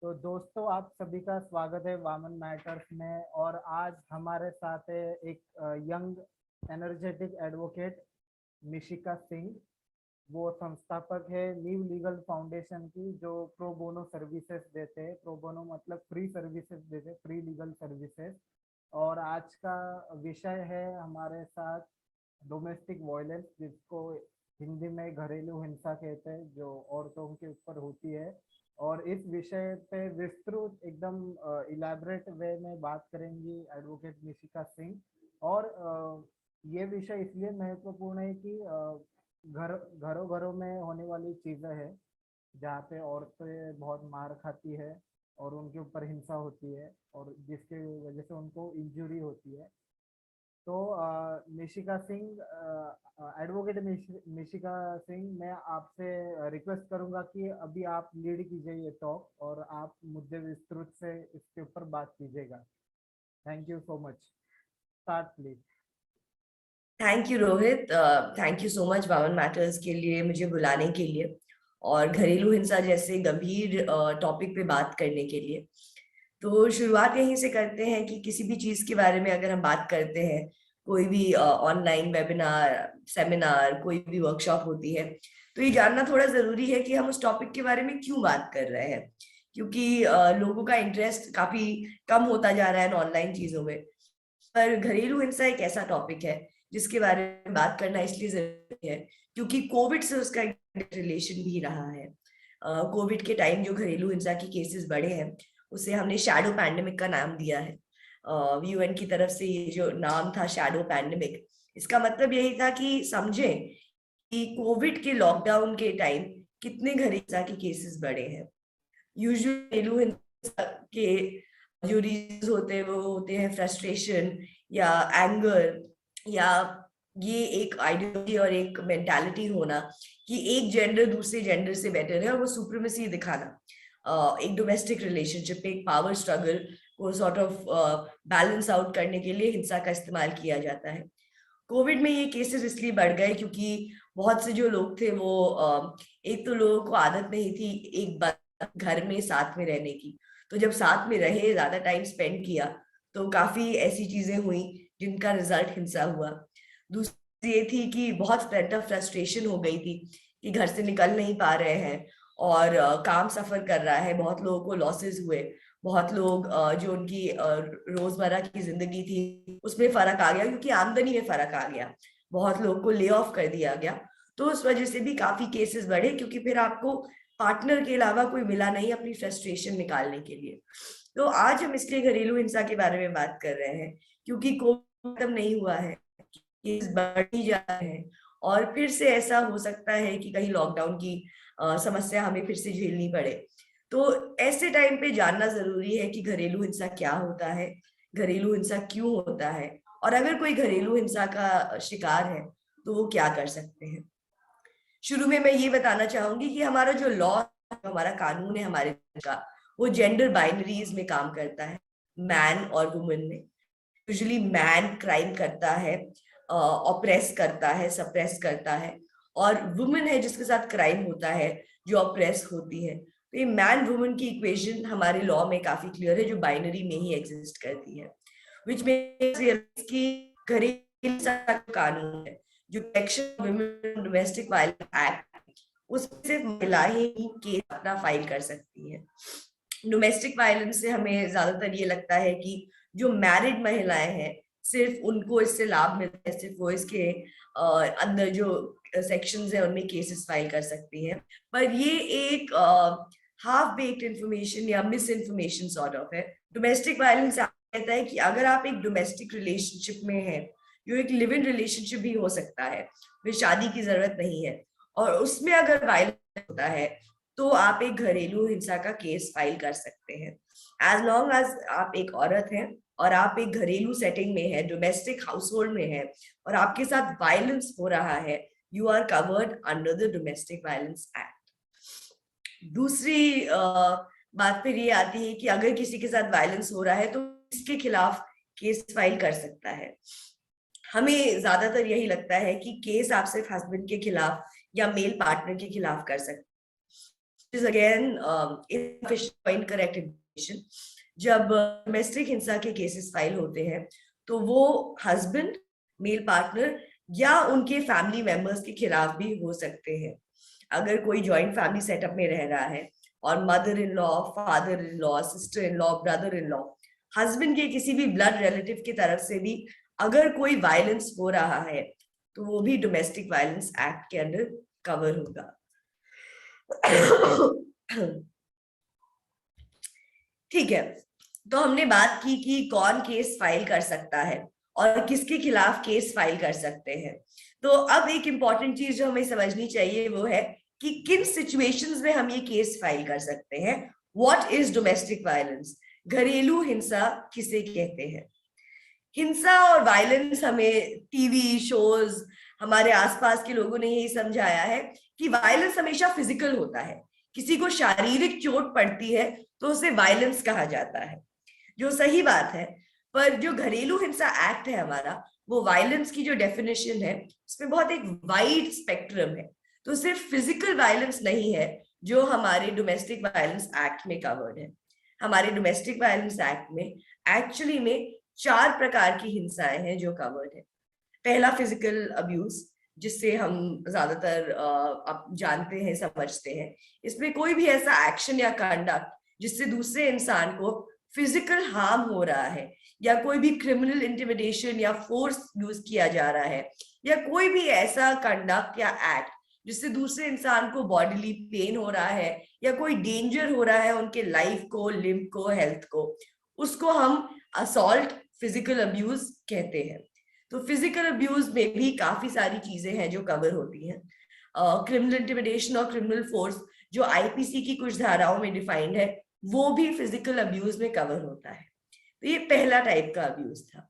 तो दोस्तों, आप सभी का स्वागत है वामन मैटर्स में। और आज हमारे साथ है एक young energetic advocate Mishika Singh. वो संस्थापक है न्यू लीगल फाउंडेशन की, जो प्रो बोनो सर्विसेज देते हैं। प्रो बोनो मतलब फ्री सर्विसेज देते हैं, फ्री लीगल सर्विसेज। और आज का विषय है हमारे साथ डोमेस्टिक वायलेंस, जिसको हिंदी में घरेलू हिंसा कहते हैं, जो औरतों के ऊपर होती है। और इस विषय पे विस्तृत एकदम इलेबरेट वे में बात करेंगी एडवोकेट निशिका सिंह। और ये विषय इसलिए महत्वपूर्ण है कि घरों घरों में होने वाली चीजें हैं, जहाँ पे औरतें बहुत मार खाती है और उनके ऊपर हिंसा होती है, और जिसके वजह से उनको इंजरी होती है। तो निशिका सिंह, एडवोकेट निशिका सिंह, मैं आपसे रिक्वेस्ट करूंगा कि अभी आप लीड कीजिए ये टॉक, और आप मुद्दे विस्तृत से इसके ऊपर बात कीजिएगा। Thank you so much. Start please. Thank you Rohit. Thank you so much women matters के लिए मुझे बुलाने के लिए और घरेलू हिंसा जैसे गंभीर टॉपिक पे बात करने के लिए। तो शुरुआत यहीं से करते हैं कि किसी भी चीज के बारे में अगर हम बात करते हैं, कोई भी ऑनलाइन वेबिनार, सेमिनार, कोई भी वर्कशॉप होती है, तो ये जानना थोड़ा जरूरी है कि हम उस टॉपिक के बारे में क्यों बात कर रहे हैं। क्योंकि लोगों का इंटरेस्ट काफी कम होता जा रहा है ऑनलाइन चीजों में। पर घरेलू हिंसा एक ऐसा टॉपिक है जिसके बारे में बात करना इसलिए जरूरी है क्योंकि कोविड से उसका रिलेशन भी रहा है। कोविड के टाइम जो घरेलू हिंसा के केसेस बढ़े हैं, उसे हमने शैडो पैंडेमिक का नाम दिया है। यूएन की तरफ से ये जो नाम था शैडो पैंडेमिक, इसका मतलब यही था कि समझे कि कोविड के लॉकडाउन के टाइम कितने घरेलू हिंसा के केसेस बढ़े हैं। यूजुअली घरेलू हिंसा के जो रीजन होते हैं वो होते हैं फ्रस्ट्रेशन या एंगर, या ये एक आइडियोलॉजी और एक मेंटालिटी होना कि एक जेंडर दूसरे जेंडर से बेटर है और वो सुप्रीमेसी दिखाना। एक डोमेस्टिक रिलेशनशिप में एक पावर स्ट्रगल को सॉर्ट ऑफ बैलेंस आउट करने के लिए हिंसा का इस्तेमाल किया जाता है। कोविड में ये केसेस इसलिए बढ़ गए क्योंकि बहुत से जो लोग थे वो एक तो लोगों को आदत नहीं थी एक बार घर में साथ में रहने की। तो जब साथ में रहे, ज्यादा टाइम स्पेंड किया, तो काफी ऐसी चीजें हुई जिनका रिजल्ट हिंसा हुआ। दूसरी ये थी कि बहुत फ्रस्ट्रेशन हो गई थी कि घर से निकल नहीं पा रहे हैं और काम सफर कर रहा है, बहुत लोगों को लॉसेस हुए। बहुत लोग जो उनकी रोजमर्रा की जिंदगी थी उसमें फर्क आ गया क्योंकि आमदनी में फर्क आ गया। बहुत लोगों को ले ऑफ कर दिया गया। तो उस वजह से भी काफी केसेस बढ़े क्योंकि फिर आपको पार्टनर के अलावा कोई मिला नहीं अपनी फ्रस्ट्रेशन निकालने के लिए। तो आज हम इसलिए घरेलू हिंसा के बारे में बात कर रहे हैं क्योंकि कोविड खत्म नहीं हुआ है, केस बढ़ी जा रहे हैं और फिर से ऐसा हो सकता है कि कहीं लॉकडाउन की समस्या हमें फिर से झेलनी पड़े। तो ऐसे टाइम पे जानना जरूरी है कि घरेलू हिंसा क्या होता है, घरेलू हिंसा क्यों होता है, और अगर कोई घरेलू हिंसा का शिकार है तो वो क्या कर सकते हैं। शुरू में मैं ये बताना चाहूंगी कि हमारा जो लॉ, हमारा कानून है हमारे देश का, वो जेंडर बाइनरीज में काम करता है, मैन और वुमेन में। यूजुअली मैन क्राइम करता है, ऑप्रेस करता है, सप्रेस करता है, और वुमेन है जिसके साथ क्राइम होता है, जो ऑप्रेस होती है। तो ये मैन वुमेन की इक्वेशन हमारे लॉ में काफी क्लियर है, जो बाइनरी में ही एग्जिस्ट करती है। विच मीन्स कि घरेलू कानून है जो protection women domestic violence act, उसमें सिर्फ महिलाएं ही केस अपना फाइल कर सकती हैं। डोमेस्टिक वायलेंस से हमें ज्यादातर ये लगता है कि जो मैरिड महिलाएं हैं सिर्फ उनको इससे लाभ मिलता है, सिर्फ वो इसके अंदर जो सेक्शंस है उनमें केसेस फाइल कर सकती हैं। पर ये एक हाफ बेक्ड इंफॉर्मेशन या मिस इन्फॉर्मेशन सॉर्ट ऑफ है। डोमेस्टिक वायलेंस कहता है कि अगर आप एक डोमेस्टिक रिलेशनशिप में हैं, जो एक लिव इन रिलेशनशिप भी हो सकता है, फिर शादी की जरूरत नहीं है, और उसमें अगर वायलेंस होता है तो आप एक घरेलू हिंसा का केस फाइल कर सकते हैं। एज लॉन्ग एज आप एक औरत हैं और आप एक घरेलू सेटिंग में है, डोमेस्टिक हाउस होल्ड में है, और आपके साथ वायलेंस हो रहा है, you are covered under the domestic violence act. दूसरी बात फिर ये आती है कि अगर किसी के साथ वायलेंस हो रहा है तो इसके खिलाफ केस फाइल कर सकता है। हमें ज्यादातर यही लगता है कि केस आप सिर्फ हस्बैंड के खिलाफ या मेल पार्टनर के खिलाफ कर सकते हैं, is again incorrect information. जब डोमेस्टिक हिंसा के केसेस फाइल होते हैं तो वो हस्बैंड, मेल पार्टनर या उनके फैमिली मेंबर्स के खिलाफ भी हो सकते हैं। अगर कोई जॉइंट फैमिली सेटअप में रह रहा है और mother in law, father in law, sister in law, brother in law, husband के किसी भी ब्लड रिलेटिव की तरफ से भी अगर कोई वायलेंस हो रहा है तो वो भी डोमेस्टिक वायलेंस एक्ट के अंडर कवर होगा। ठीक है, तो हमने बात की कि कौन केस फाइल कर सकता है और किसके खिलाफ केस फाइल कर सकते हैं। तो अब एक इंपॉर्टेंट चीज जो हमें समझनी चाहिए वो है कि किन सिचुएशंस में हम ये केस फाइल कर सकते हैं। What is domestic violence? घरेलू हिंसा किसे कहते हैं? हिंसा और वायलेंस हमें टीवी शोज, हमारे आसपास के लोगों ने यही समझाया है कि वायलेंस हमेशा फिजिकल होता है। किसी को शारीरिक चोट पड़ती है तो उसे वायलेंस कहा जाता है, जो सही बात है। पर जो घरेलू हिंसा एक्ट है हमारा, वो वायलेंस की जो डेफिनेशन है उसमें बहुत एक वाइड स्पेक्ट्रम है। तो सिर्फ फिजिकल वायलेंस नहीं है जो हमारे डोमेस्टिक वायलेंस एक्ट में कवर्ड है। हमारे डोमेस्टिक वायलेंस एक्ट में एक्चुअली में 4 प्रकार की हिंसाएं हैं जो कवर्ड है। पहला फिजिकल अब्यूज, जिससे हम ज्यादातर आप जानते हैं, समझते हैं। इसमें कोई भी ऐसा एक्शन या कंडक्ट जिससे दूसरे इंसान को फिजिकल हार्म हो रहा है, या कोई भी क्रिमिनल इंटिमिडेशन या फोर्स यूज किया जा रहा है, या कोई भी ऐसा कंडक्ट या एक्ट जिससे दूसरे इंसान को बॉडीली पेन हो रहा है या कोई डेंजर हो रहा है उनके लाइफ को, लिम्ब को, हेल्थ को, उसको हम असॉल्ट, फिजिकल अब्यूज कहते हैं। तो फिजिकल अब्यूज में भी काफी सारी चीजें हैं जो कवर होती हैं। क्रिमिनल इंटिमिडेशन और क्रिमिनल फोर्स जो आईपीसी की कुछ धाराओं में डिफाइंड है, वो भी फिजिकल अब्यूज में कवर होता है। तो ये पहला टाइप का अब्यूज था।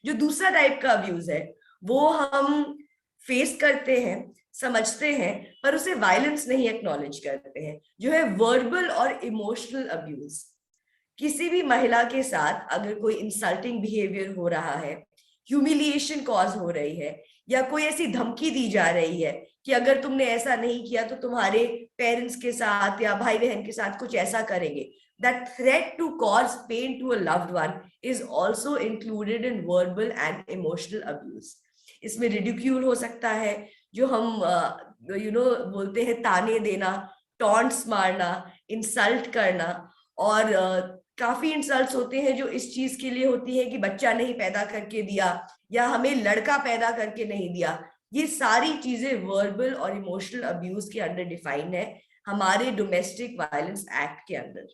जो दूसरा टाइप का अब्यूज है वो हम फेस करते हैं, समझते हैं, पर उसे वायलेंस नहीं एक्नॉलेज करते हैं, जो है वर्बल और इमोशनल अब्यूज। किसी भी महिला के साथ अगर कोई इंसल्टिंग बिहेवियर हो रहा है, ह्यूमिलिएशन कॉज हो रही है, या कोई ऐसी धमकी दी जा रही है कि अगर तुमने ऐसा नहीं किया तो तुम्हारे पेरेंट्स के साथ या भाई बहन के साथ कुछ ऐसा करेंगे, that threat to cause pain to a loved one is also included in verbal and emotional abuse. इसमें रिडिक्यूल हो सकता है, जो हम बोलते हैं ताने देना, टॉन्ट्स मारना, इंसल्ट करना, और काफी इंसल्ट्स होते हैं जो इस चीज के लिए होती है कि बच्चा नहीं पैदा करके दिया या हमें लड़का पैदा करके नहीं दिया। ये सारी चीजें वर्बल और इमोशनल अब्यूज के अंडर डिफाइंड है हमारे डोमेस्टिक वायलेंस एक्ट के अंदर।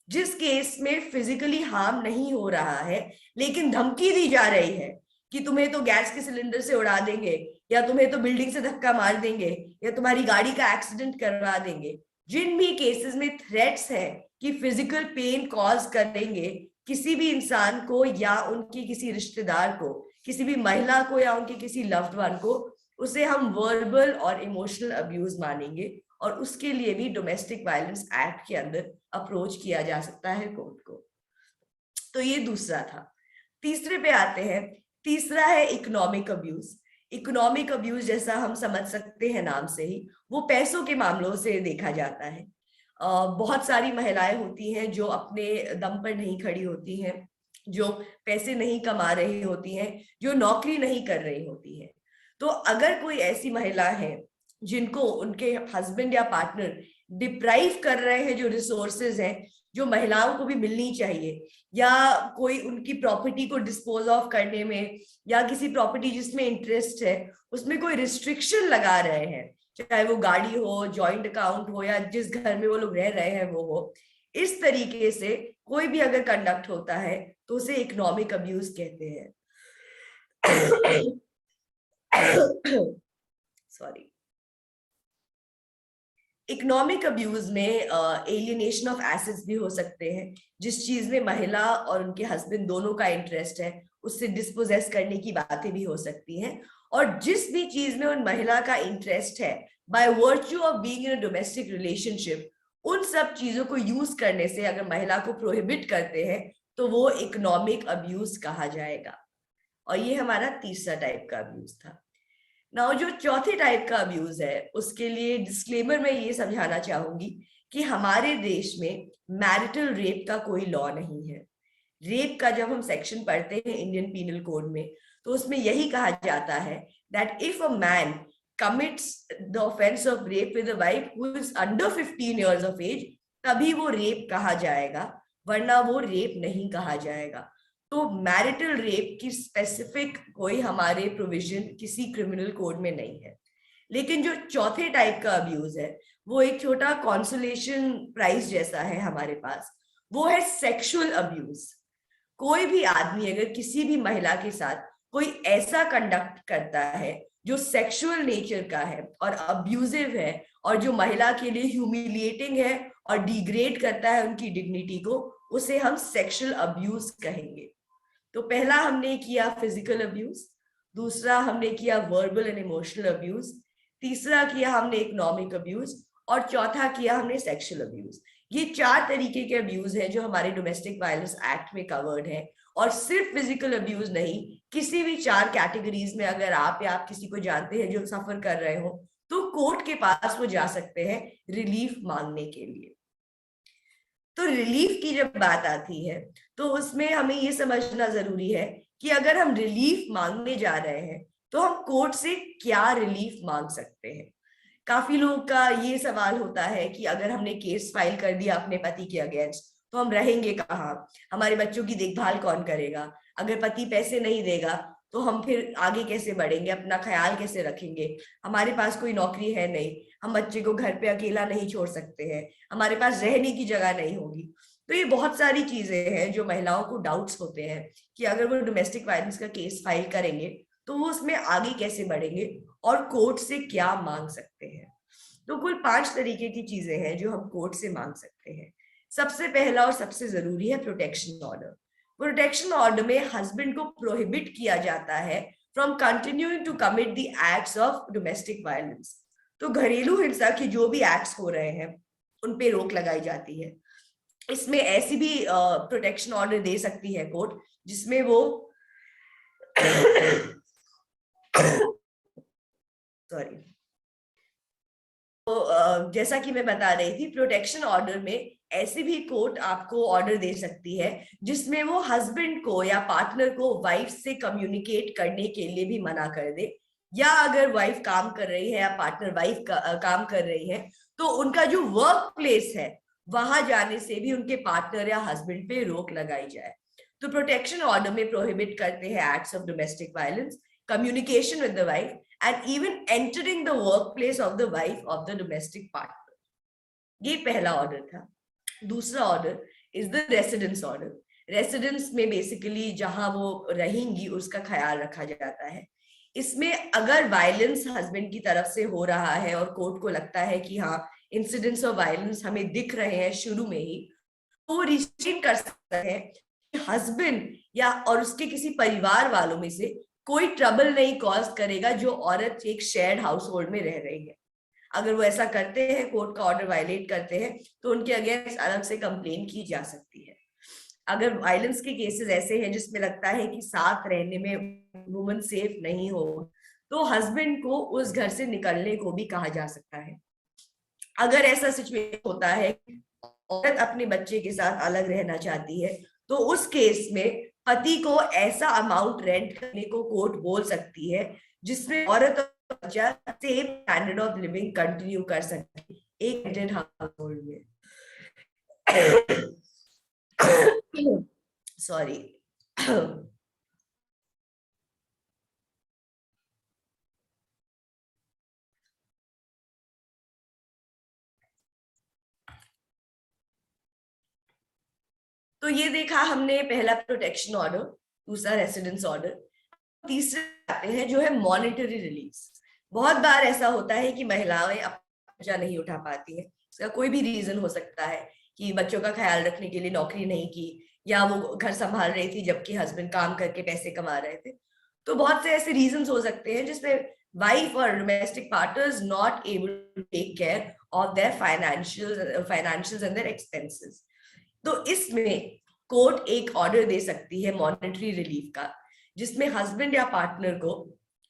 जिस केस में फिजिकली हार्म नहीं हो रहा है लेकिन धमकी दी जा रही है कि तुम्हें तो गैस के सिलेंडर से उड़ा देंगे, या तुम्हें तो बिल्डिंग से धक्का मार देंगे, या तुम्हारी गाड़ी का एक्सीडेंट करवा देंगे, जिन भी केसेस में थ्रेट्स है कि फिजिकल पेन कॉज करेंगे किसी भी इंसान को या उनके किसी रिश्तेदार को, किसी भी महिला को या उनके किसी लव्ड वन को, उसे हम वर्बल और इमोशनल अब्यूज मानेंगे, और उसके लिए भी डोमेस्टिक वायलेंस एक्ट के अंदर अप्रोच किया जा सकता है कोर्ट को। तो ये दूसरा था। तीसरे पे आते हैं। तीसरा है इकोनॉमिक अब्यूज। इकोनॉमिक अब्यूज जैसा हम समझ सकते हैं नाम से ही, वो पैसों के मामलों से देखा जाता है। बहुत सारी महिलाएं होती हैं जो अपने दम पर नहीं खड़ी होती हैं, जो पैसे नहीं कमा रही होती हैं, जो नौकरी नहीं कर रही होती हैं। तो अगर कोई ऐसी महिला है जिनको उनके हस्बैंड या पार्टनर डिप्राइव कर रहे हैं जो रिसोर्सेज हैं जो महिलाओं को भी मिलनी चाहिए, या कोई उनकी प्रॉपर्टी को डिस्पोज ऑफ करने में, या किसी प्रॉपर्टी जिसमें इंटरेस्ट है उसमें कोई रिस्ट्रिक्शन लगा रहे हैं, चाहे वो गाड़ी हो, जॉइंट अकाउंट हो, या जिस घर में वो लोग रह रहे हैं वो हो, इस तरीके से कोई भी अगर कंडक्ट होता है तो उसे इकोनॉमिक अब्यूज कहते हैं। सॉरी। इकोनॉमिक अब्यूज में एलियनेशन ऑफ एसेट्स भी हो सकते हैं। जिस चीज में महिला और उनके हस्बैंड दोनों का इंटरेस्ट है उससे डिस्पोजेस करने की बातें भी हो सकती हैं। और जिस भी चीज में उन महिला का इंटरेस्ट है by virtue of being in a domestic relationship, उन सब चीजों को यूज करने से अगर महिला को प्रोहिबिट करते हैं तो वो इकोनॉमिक अब्यूज कहा जाएगा। और ये हमारा तीसरा टाइप का अब्यूज था। नाउ जो चौथे टाइप का अब्यूज है उसके लिए डिस्क्लेमर मैं ये समझाना चाहूंगी कि हमारे देश में मैरिटल रेप का कोई लॉ नहीं है। रेप का जब हम सेक्शन पढ़ते हैं इंडियन पीनल कोड में, तो उसमें यही कहा जाता है that if a man commits the offence of rape with a wife who is under 15 years of age, तभी वो रेप कहा जाएगा, वरना वो रेप नहीं कहा जाएगा। तो मैरिटल रेप की स्पेसिफिक कोई हमारे प्रोविजन किसी क्रिमिनल कोड में नहीं है। लेकिन जो चौथे टाइप का अब्यूज है वो एक छोटा कॉन्सोलेशन प्राइज जैसा है हमारे पास, वो है सेक्सुअल अब्यूज। कोई भी आदमी अगर किसी भी महिला के साथ कोई ऐसा कंडक्ट करता है जो सेक्सुअल नेचर का है और अब्यूजिव है और जो महिला के लिए ह्यूमिलिएटिंग है और डिग्रेड करता है उनकी डिग्निटी को, उसे हम सेक्सुअल अब्यूज कहेंगे। तो पहला हमने किया फिजिकल अब्यूज, दूसरा हमने किया वर्बल एंड इमोशनल अब्यूज, तीसरा किया हमने इकोनॉमिक अब्यूज, और चौथा किया हमने सेक्सुअल अब्यूज। ये 4 तरीके के अब्यूज हैं जो हमारे डोमेस्टिक वायलेंस एक्ट में कवर्ड है। और सिर्फ फिजिकल अब्यूज नहीं, किसी भी 4 कैटेगरीज में अगर आप या आप किसी को जानते हैं जो सफर कर रहे हो, तो कोर्ट के पास वो जा सकते हैं रिलीफ मांगने के लिए। तो रिलीफ की जब बात आती है तो उसमें हमें ये समझना जरूरी है कि अगर हम रिलीफ मांगने जा रहे हैं तो हम कोर्ट से क्या रिलीफ मांग सकते हैं। काफी लोगों का ये सवाल होता है कि अगर हमने केस फाइल कर दिया अपने पति के अगेंस्ट तो हम रहेंगे कहाँ, हमारे बच्चों की देखभाल कौन करेगा, अगर पति पैसे नहीं देगा तो हम फिर आगे कैसे बढ़ेंगे, अपना ख्याल कैसे रखेंगे, हमारे पास कोई नौकरी है नहीं, हम बच्चे को घर पे अकेला नहीं छोड़ सकते हैं, हमारे पास रहने की जगह नहीं होगी। तो ये बहुत सारी चीजें हैं जो महिलाओं को डाउट्स होते हैं कि अगर वो डोमेस्टिक वायलेंस का केस फाइल करेंगे तो वो उसमें आगे कैसे बढ़ेंगे और कोर्ट से क्या मांग सकते हैं। तो कुल 5 तरीके की चीजें हैं जो हम कोर्ट से मांग सकते हैं। सबसे पहला और सबसे जरूरी है प्रोटेक्शन ऑर्डर। प्रोटेक्शन ऑर्डर में हस्बैंड को प्रोहिबिट किया जाता है from continuing to commit the acts of domestic violence. तो घरेलू हिंसा के जो भी एक्ट्स हो रहे हैं उन पे रोक लगाई जाती है। इसमें ऐसी भी प्रोटेक्शन ऑर्डर दे सकती है कोर्ट जिसमें वो सॉरी, तो जैसा कि मैं बता रही थी, प्रोटेक्शन ऑर्डर में ऐसे भी कोर्ट आपको ऑर्डर दे सकती है जिसमें वो हस्बैंड को या पार्टनर को वाइफ से कम्युनिकेट करने के लिए भी मना कर दे, या अगर वाइफ काम कर रही है या पार्टनर वाइफ काम कर रही है तो उनका जो वर्क प्लेस है वहां जाने से भी उनके पार्टनर या हस्बैंड पे रोक लगाई जाए। तो प्रोटेक्शन ऑर्डर में प्रोहिबिट करते हैं acts of domestic violence, communication with the wife, and even entering the workplace of the wife of the domestic partner. ये पहला ऑर्डर था। दूसरा order is the residence order. Residence में बेसिकली जहां वो रहेंगी उसका ख्याल रखा जाता है। इसमें अगर वायलेंस हस्बैंड की तरफ से हो रहा है और कोर्ट को लगता है कि हाँ इंसिडेंट्स ऑफ वायलेंस हमें दिख रहे हैं शुरू में ही, तो वो रिस्ट्रिक्ट कर सकता है कि हस्बैंड या और उसके किसी परिवार वालों में से कोई ट्रबल नहीं कॉज करेगा जो औरत एक शेयर्ड हाउस होल्ड में रह रही है। अगर वो ऐसा करते हैं, कोर्ट का ऑर्डर वायलेट करते हैं, तो उनके अगेंस्ट अलग से कंप्लेन की जा सकती है। अगर वायलेंस के केसेस ऐसे हैं जिसमें लगता है कि साथ रहने में वुमन सेफ नहीं हो, तो हस्बैंड को उस घर से निकलने को भी कहा जा सकता है। अगर ऐसा सिचुएशन होता है औरत अपने बच्चे के साथ अलग रहना चाहती है, तो उस केस में पति को ऐसा अमाउंट रेंट करने को कोर्ट बोल सकती है जिसमें औरत और बच्चा same standard of living continue कर सके एक रेंटेड हाउस होल्ड में। सॉरी। तो ये देखा हमने पहला प्रोटेक्शन ऑर्डर, दूसरा रेसिडेंस ऑर्डर। तीसरे आते हैं जो है मॉनेटरी रिलीज। बहुत बार ऐसा होता है कि महिलाएं अपना खर्चा नहीं उठा पाती है। इसका कोई भी रीजन हो सकता है कि बच्चों का ख्याल रखने के लिए नौकरी नहीं की, या वो घर संभाल रही थी जबकि हस्बैंड काम करके पैसे कमा रहे थे। तो बहुत से ऐसे रीजन हो सकते हैं जिसमें वाइफ और domestic partners not able to take care of their financials and their expenses. तो इसमें कोर्ट एक ऑर्डर दे सकती है मॉनेटरी रिलीफ का, जिसमें हस्बैंड या पार्टनर को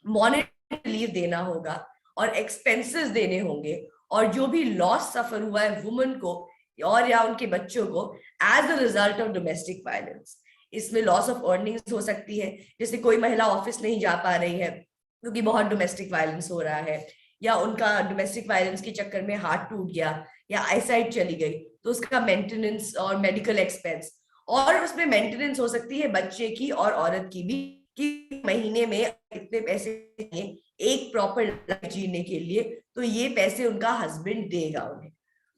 मॉनेटरी रिलीफ देना होगा और एक्सपेंसेस देने होंगे, और जो भी लॉस सफर हुआ है वुमन को और या उनके बच्चों को as a result of domestic violence, इसमें लॉस ऑफ अर्निंग्स हो सकती है, जैसे कोई महिला ऑफिस नहीं जा पा रही है क्योंकि बहुत डोमेस्टिक वायलेंस हो रहा है, या उनका डोमेस्टिक वायलेंस के चक्कर में हाथ टूट गया या आईसाइट चली गई, तो उसका मेंटेनेंस और मेडिकल एक्सपेंस, और उसमें मेंटेनेंस हो सकती है बच्चे की और औरत की भी, कि महीने में कितने पैसे चाहिए एक प्रॉपर लाइफ जीने के लिए, तो ये पैसे उनका हस्बैंड देगा उन्हें।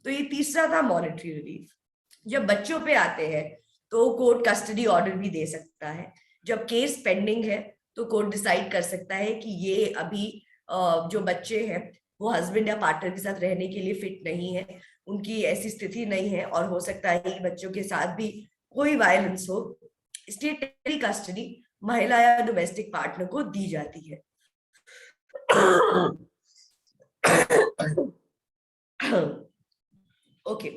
तो ये तीसरा था मॉनेटरी रिलीफ। जब बच्चों पे आते हैं तो कोर्ट कस्टडी ऑर्डर भी दे सकता है। जब केस पेंडिंग है तो कोर्ट डिसाइड कर सकता है कि ये अभी जो बच्चे हैं वो हस्बैंड या पार्टनर के साथ रहने के लिए फिट नहीं है, उनकी ऐसी स्थिति नहीं है, और हो सकता है कि बच्चों के साथ भी कोई वायलेंस हो, इसलिए टेरी कस्टडी महिला या डोमेस्टिक पार्टनर को दी जाती है। ओके,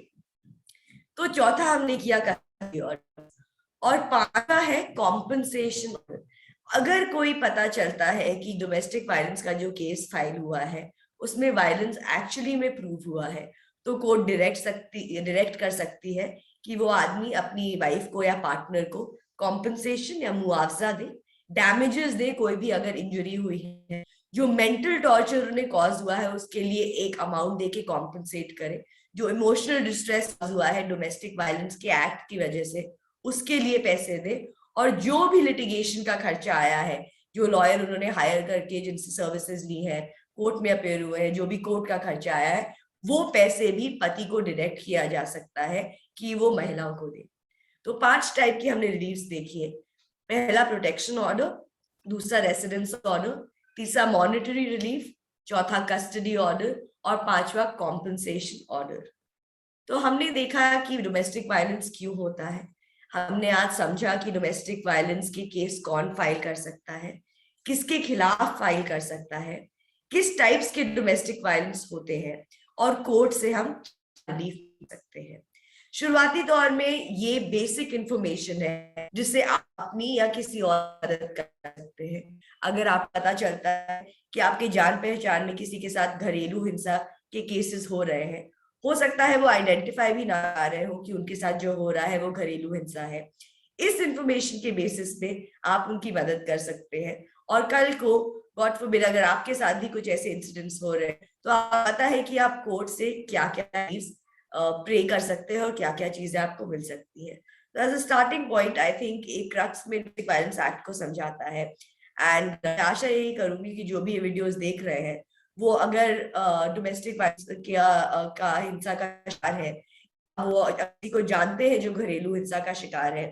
तो चौथा हमने किया कस्टडी ऑर्डर, और पांचवा है कॉम्पनसेशन। अगर कोई पता चलता है कि डोमेस्टिक वायलेंस का जो केस फाइल हुआ है उसमें वायलेंस एक्चुअली में प्रूव हुआ है, तो कोर्ट डायरेक्ट कर सकती है कि वो आदमी अपनी वाइफ को या पार्टनर को कॉम्पनसेशन या मुआवजा दे, डैमेजेस दे, कोई भी अगर इंजरी हुई है, जो मेंटल टॉर्चर उन्हें कॉज हुआ है उसके लिए एक अमाउंट दे के कॉम्पनसेट करे, जो इमोशनल डिस्ट्रेस हुआ है डोमेस्टिक वायलेंस के एक्ट की वजह से उसके लिए पैसे दे, और जो भी लिटिगेशन का खर्चा आया है, जो लॉयर उन्होंने हायर करके जिनसे सर्विसेज ली है, कोर्ट में अपेयर हुए हैं, जो भी कोर्ट का खर्चा आया है, वो पैसे भी पति को डायरेक्ट किया जा सकता है कि वो महिलाओं को दे। तो 5 टाइप की हमने रिलीफ्स देखी है। पहला प्रोटेक्शन ऑर्डर, दूसरा रेसिडेंस ऑर्डर, तीसरा मॉनेटरी रिलीफ, चौथा कस्टडी ऑर्डर, और पांचवा कॉम्पनसेशन ऑर्डर। तो हमने देखा कि डोमेस्टिक वायलेंस क्यों होता है, हमने आज समझा कि डोमेस्टिक वायलेंस के केस कौन फाइल कर सकता है, किसके खिलाफ फाइल कर सकता है, किस टाइप्स के डोमेस्टिक वायलेंस होते हैं, और कोर्ट से हम रिलीफ सकते हैं। शुरुआती दौर में ये बेसिक इंफॉर्मेशन है जिससे आप अपनी या किसी और मदद कर सकते हैं। अगर आप पता चलता है कि आपके जान पहचान में किसी के साथ घरेलू हिंसा के केसेस हो रहे हैं, हो सकता है वो आइडेंटिफाई भी ना आ रहे हो कि उनके साथ जो हो रहा है वो घरेलू हिंसा है, इस इंफॉर्मेशन के बेसिस पे आप उनकी मदद कर सकते हैं। और कल को गॉड फॉरबिड अगर आपके साथ भी कुछ ऐसे इंसिडेंट्स हो रहे हैं तो आपको पता है कि आप कोर्ट से क्या क्या प्रे कर सकते हैं और क्या क्या चीजें आपको मिल सकती है। तो as a starting point I think एक क्रक्स में वायलेंस एक्ट को समझाता है, एंड आशा यही करूंगी कि जो भी ये वीडियोस देख रहे हैं वो अगर डोमेस्टिक वायलेंस का हिंसा का शिकार है, वो किसी को जानते हैं जो घरेलू हिंसा का शिकार है,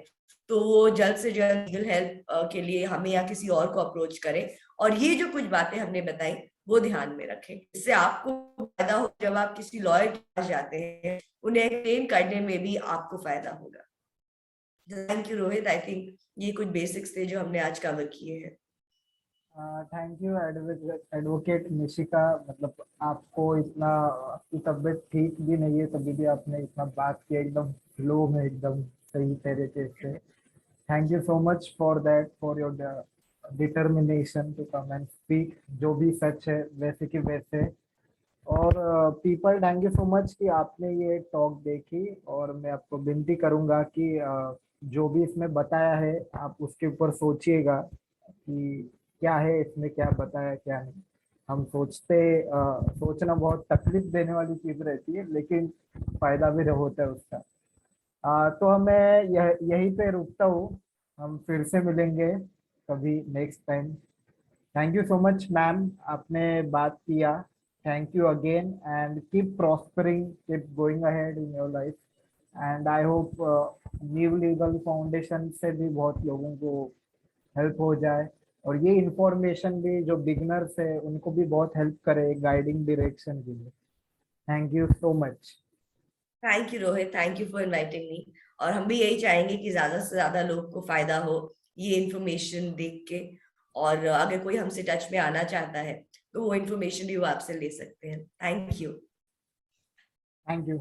तो वो जल्द से जल्द लीगल हेल्प के लिए हमें या किसी और को अप्रोच करें, और ये जो कुछ बातें हमने बताई वो ध्यान में रखें। इससे आपको फायदा हो, जब आप किसी लॉयर के पास जाते हैं उन्हें एक्सप्लेन करने में भी आपको फायदा होगा। Thank you Rohit, I think ये कुछ बेसिक्स थे जो हमने आज कवर किए हैं। थैंक यू एडवोकेट निशिका, मतलब आपको इतना, आपकी तबीयत ठीक भी नहीं है तभी भी आपने इतना बात किया एकदम फ्लो में, एकदम सही तरीके से। Thank you so much for that, for your determination to come and speak जो भी सच है वैसे कि वैसे। और people, thank you so much कि आपने ये टॉक देखी, और मैं आपको विनती करूंगा कि जो भी इसमें बताया है आप उसके ऊपर सोचिएगा कि क्या है इसमें, क्या बताया क्या नहीं। हम सोचना बहुत तकलीफ देने वाली चीज रहती है, लेकिन फायदा भी होता है उसका। तो हमें यहीं पे रुकता हूँ, हम फिर से मिलेंगे कभी next time. Thank you so much ma'am, आपने बात किया। Thank you again and keep prospering, keep going ahead in your life. And I hope new legal foundation से भी बहुत लोगों को हेल्प हो जाए, और ये इंफॉर्मेशन भी जो बिगनर्स है उनको भी बहुत हेल्प करे गाइडिंग डायरेक्शन के लिए। Thank you so much. Thank you Rohit, thank you for inviting me. और हम भी यही चाहेंगे कि ज्यादा से ज्यादा लोग को फायदा हो ये इन्फॉर्मेशन देख के, और अगर कोई हमसे टच में आना चाहता है तो वो इन्फॉर्मेशन भी वो आपसे ले सकते हैं। Thank you. Thank you.